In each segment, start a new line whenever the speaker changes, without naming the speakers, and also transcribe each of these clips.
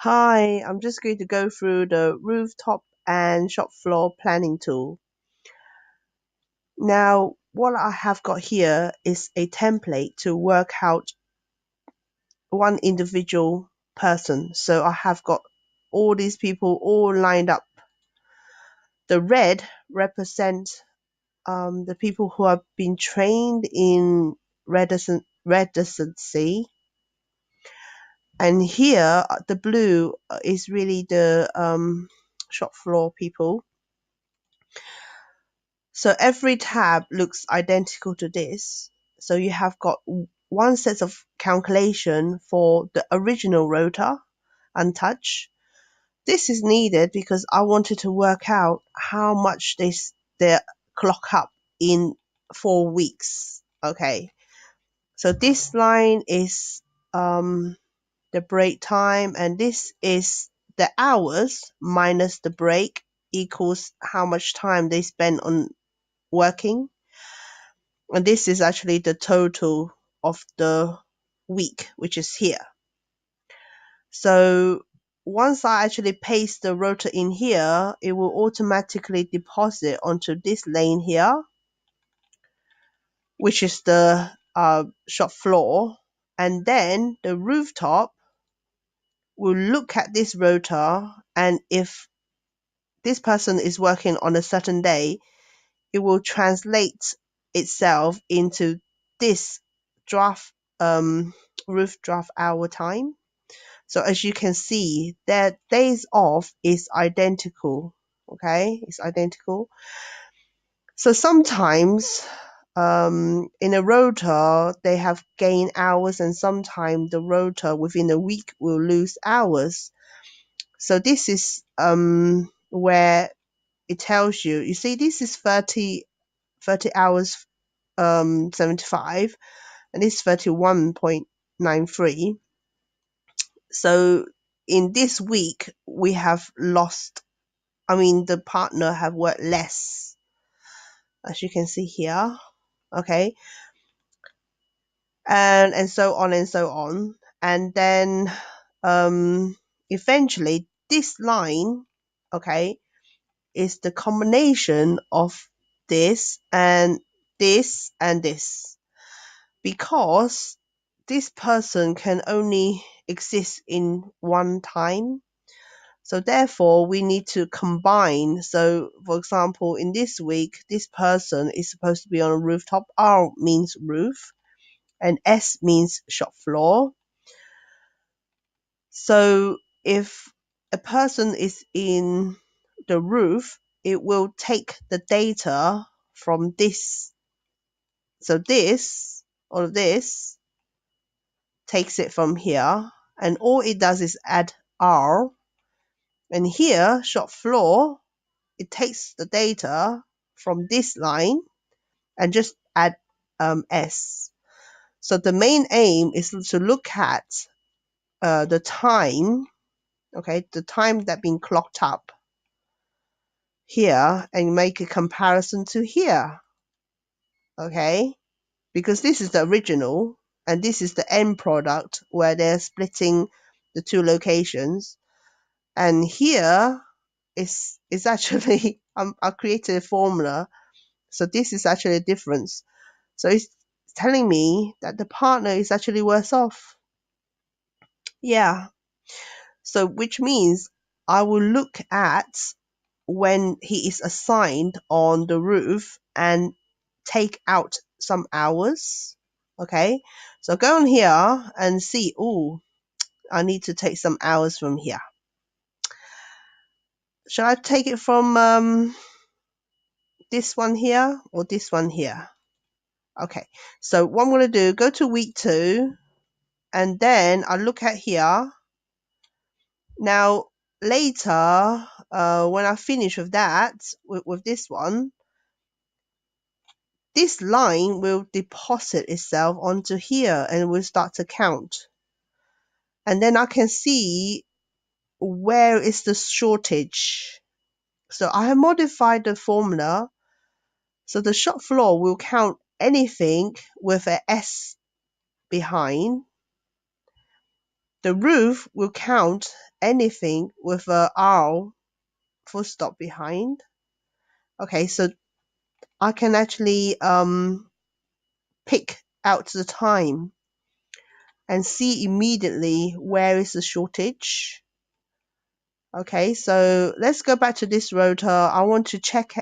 Hi, I'm just going to go through the rooftop and shop floor planning tool. Now, what I have got here is a template to work out one individual person. So I have got all these people all lined up. The red represent the people who have been trained in residency. And here, the blue is really the shop floor people. So every tab looks identical to this. So you have got one set of calculation for the original rotor, untouched. This is needed because I wanted to work out how much they clock up in 4 weeks. Okay. So this line is the break time, and this is the hours minus the break equals how much time they spend on working. And this is actually the total of the week, which is here. So once I actually paste the rotor in here, it will automatically deposit onto this lane here, which is the shop floor. And then the rooftop will look at this rotor, and if this person is working on a certain day, it will translate itself into this draft roof draft hour time. So as you can see, their days off is identical. Okay, it's identical. So sometimes in a rotor they have gain hours, and sometimes the rotor within a week will lose hours. So this is where it tells you. You see, this is 30 hours 75, and this 31.93. So in this week we have lost, the partner have worked less, as you can see here. Okay, and so on and so on. And then eventually this line, okay, is the combination of this and this and this, because this person can only exist in one time. So therefore, we need to combine. So for example, in this week, this person is supposed to be on a rooftop. R means roof and S means shop floor. So if a person is in the roof, it will take the data from this. So this, all of this, takes it from here, and all it does is add R. And here, shop floor, it takes the data from this line and just add S. So the main aim is to look at the time, okay, the time that been clocked up here, and make a comparison to here, okay, because this is the original and this is the end product where they're splitting the two locations. And here is actually I created a formula, so this is actually a difference. So it's telling me that the partner is actually worse off. Yeah. So which means I will look at when he is assigned on the roof and take out some hours. Okay. So go on here and see, oh, I need to take some hours from here. Shall I take it from this one here or this one here? Okay. So what I'm going to do, go to week 2, and then I look at here. Now, later, when I finish with that, with this one, this line will deposit itself onto here and will start to count. And then I can see where is the shortage. So I have modified the formula. So the shop floor will count anything with a S behind. The roof will count anything with a R full stop behind. Okay, so I can actually pick out the time and see immediately where is the shortage. Okay, so let's go back to this rotor. I want to check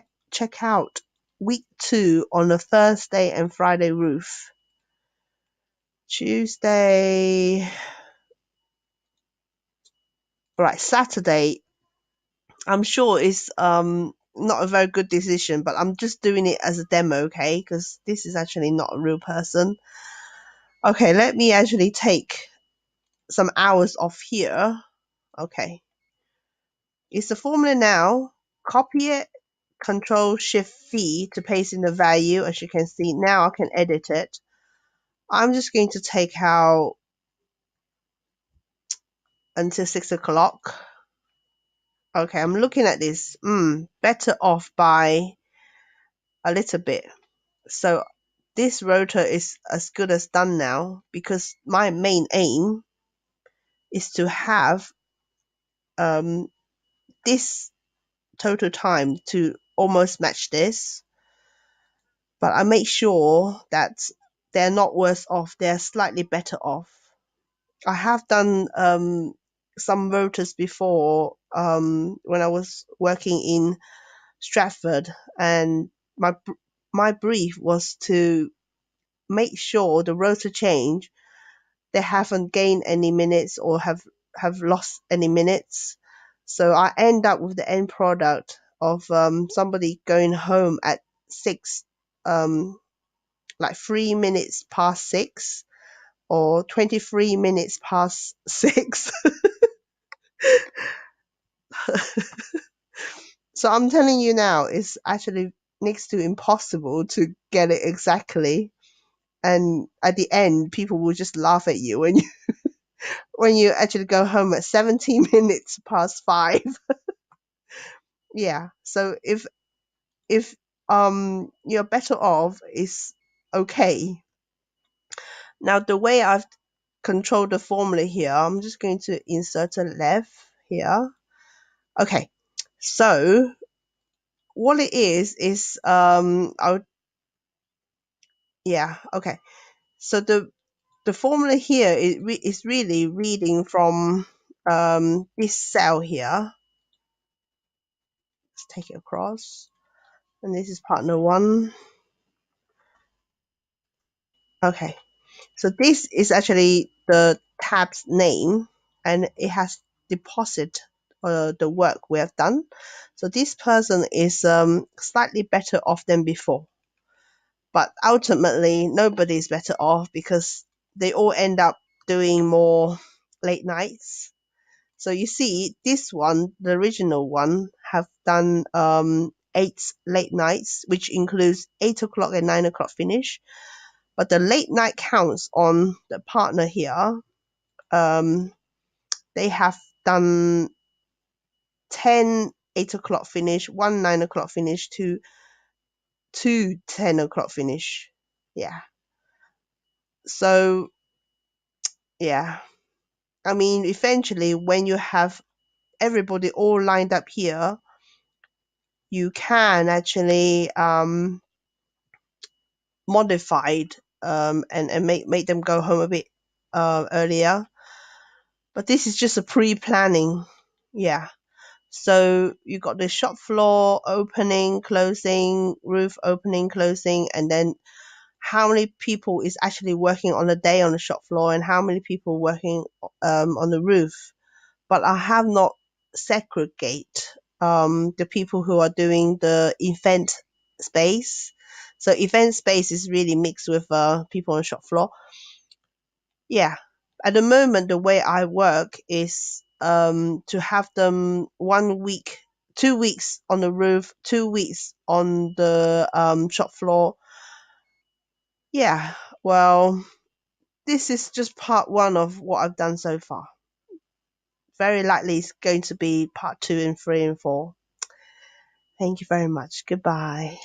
out week 2 on a Thursday and Friday roof. Tuesday, right, Saturday. I'm sure it's not a very good decision, but I'm just doing it as a demo, okay? Because this is actually not a real person. Okay, let me actually take some hours off here. Okay, it's the formula now. Copy it, Control Shift V to paste in the value. As you can see, now I can edit it. I'm just going to take out until 6 o'clock. Okay, I'm looking at this. Better off by a little bit. So this rotor is as good as done now, because my main aim is to have this total time to almost match this, but I make sure that they're not worse off, they're slightly better off. I have done some rotors before when I was working in Stratford, and my brief was to make sure the rotor change, they haven't gained any minutes or have lost any minutes. So I end up with the end product of somebody going home at 6, like 3 minutes past 6 or 23 minutes past 6. So I'm telling you now, it's actually next to impossible to get it exactly. And at the end, people will just laugh at you when you actually go home at 17 minutes past 5. Yeah. So if you're better off is okay. Now the way I've controlled the formula here, I'm just going to insert a left here. Okay. So what it is okay. So the formula here is really reading from this cell here. Let's take it across. And this is partner 1. Okay. So this is actually the tab's name, and it has deposit the work we have done. So this person is slightly better off than before. But ultimately, nobody is better off because they all end up doing more late nights. So you see, this one, the original one, have done 8 late nights, which includes 8 o'clock and 9 o'clock finish. But the late night counts on the partner here. They have done 10 8 o'clock finish, 1 9 o'clock finish, 2 10 o'clock finish. Yeah. So, yeah. I mean, eventually, when you have everybody all lined up here, you can actually modify it and make them go home a bit earlier. But this is just a pre-planning. Yeah. So you got the shop floor opening, closing, roof opening, closing, and then how many people is actually working on a day on the shop floor and how many people working on the roof. But I have not segregate the people who are doing the event space. So event space is really mixed with people on the shop floor. Yeah. At the moment, the way I work is to have them 1 week, 2 weeks on the roof, 2 weeks on the shop floor. Yeah, well, this is just part 1 of what I've done so far. Very likely it's going to be part 2 and 3 and 4. Thank you very much. Goodbye.